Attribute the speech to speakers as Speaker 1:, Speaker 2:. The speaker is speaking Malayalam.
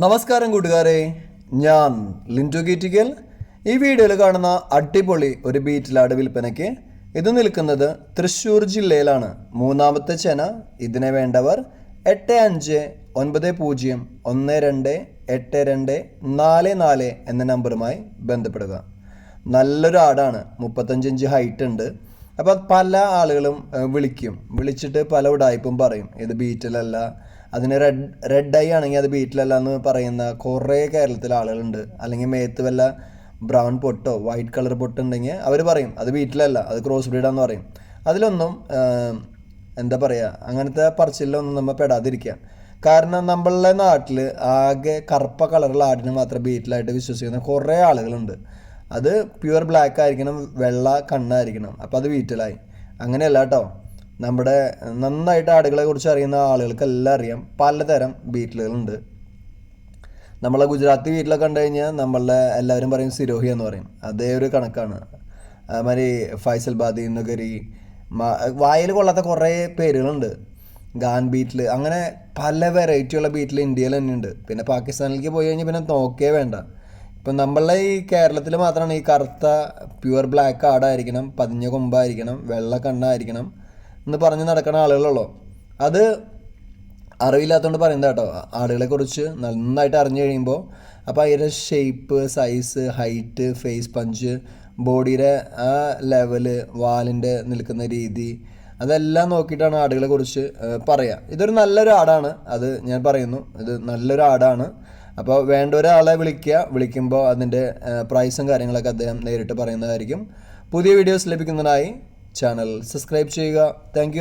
Speaker 1: നമസ്കാരം കൂട്ടുകാരെ, ഞാൻ ലിൻറ്റു ഗീറ്റിക്കൽ. ഈ വീഡിയോയിൽ കാണുന്ന അടിപൊളി ഒരു ബീറ്റിലാട് വിൽപ്പനയ്ക്ക്. ഇത് നിൽക്കുന്നത് തൃശ്ശൂർ ജില്ലയിലാണ്. മൂന്നാമത്തെ ചെന. ഇതിനെ വേണ്ടവർ 8590128244 എന്ന നമ്പറുമായി ബന്ധപ്പെടുക. നല്ലൊരു ആടാണ്, 35 ഇഞ്ച് ഹൈറ്റ് ഉണ്ട്. അപ്പോൾ പല ആളുകളും വിളിച്ചിട്ട് പല ഉടായ്പും പറയും ഇത് ബീറ്റിലല്ല, അതിന് റെഡ് ഐ ആണെങ്കിൽ അത് ബീറ്റിലല്ല എന്ന് പറയുന്ന കുറേ കേരളത്തിലെ ആളുകളുണ്ട്. അല്ലെങ്കിൽ മേത്ത് വല്ല ബ്രൗൺ പൊട്ടോ വൈറ്റ് കളർ പൊട്ടുണ്ടെങ്കിൽ അവർ പറയും അത് ബീറ്റിലല്ല, അത് ക്രോസ് ബ്രീഡാന്ന് പറയും. അതിലൊന്നും എന്താ പറയുക, അങ്ങനത്തെ പറച്ചിലൊന്നും നമ്മൾ പെടാതിരിക്കുക. കാരണം നമ്മളുടെ നാട്ടിൽ ആകെ കറുപ്പ കളറുള്ള ആടിന് മാത്രം ബീറ്റിലായിട്ട് വിശ്വസിക്കുന്ന കുറേ ആളുകളുണ്ട്. അത് പ്യുവർ ബ്ലാക്ക് ആയിരിക്കണം, വെള്ള കണ്ണായിരിക്കണം, അപ്പോൾ അത് ബീറ്റിലായി. അങ്ങനെയല്ല കേട്ടോ. നമ്മുടെ നന്നായിട്ട് ആടുകളെ കുറിച്ച് അറിയുന്ന ആളുകൾക്കെല്ലാം അറിയാം പലതരം ബീറ്റിലുകളുണ്ട്. നമ്മളെ ഗുജറാത്തി ബീറ്റിലൊക്കെ കണ്ടു കഴിഞ്ഞാൽ നമ്മളുടെ എല്ലാവരും പറയും സിരോഹി എന്ന് പറയും. അതേ ഒരു കണക്കാണ്. അതുമാതിരി ഫൈസൽബാദി, നുഗരി, വായിൽ കൊള്ളാത്ത കുറേ പേരുകളുണ്ട്. ഗാൻ ബീറ്റിൽ, അങ്ങനെ പല വെറൈറ്റിയുള്ള ബീറ്റിൽ ഇന്ത്യയിൽ തന്നെയുണ്ട്. പിന്നെ പാകിസ്ഥാനിലേക്ക് പോയി കഴിഞ്ഞാൽ പിന്നെ നോക്കേ വേണ്ട. ഇപ്പം നമ്മളുടെ ഈ കേരളത്തിൽ മാത്രമാണ് ഈ കറുത്ത പ്യുവർ ബ്ലാക്ക് ആടായിരിക്കണം, പതിഞ്ഞ കൊമ്പായിരിക്കണം, വെള്ള കണ്ണായിരിക്കണം എന്ന് പറഞ്ഞ് നടക്കുന്ന ആളുകളുള്ളൂ. അത് അറിവില്ലാത്തതുകൊണ്ട് പറയുന്നത് കേട്ടോ. ആടുകളെ കുറിച്ച് നന്നായിട്ട് അറിഞ്ഞു കഴിയുമ്പോൾ അപ്പോൾ അതിൻ്റെ shape, size, height, face punch, ബോഡിയുടെ ആ ലെവല്, വാലിൻ്റെ നിൽക്കുന്ന രീതി, അതെല്ലാം നോക്കിയിട്ടാണ് ആടുകളെ കുറിച്ച് പറയുക. ഇതൊരു നല്ലൊരു ആടാണ്, അത് ഞാൻ പറയുന്നു. ഇത് നല്ലൊരു ആടാണ്. അപ്പോൾ വേണ്ട ഒരാളെ വിളിക്കുമ്പോൾ അതിൻ്റെ പ്രൈസും കാര്യങ്ങളൊക്കെ അദ്ദേഹം നേരിട്ട് പറയുന്നതായിരിക്കും. പുതിയ വീഡിയോസ് ലഭിക്കുന്നതിനായി ചാനൽ സബ്സ്ക്രൈബ് ചെയ്യുക. താങ്ക്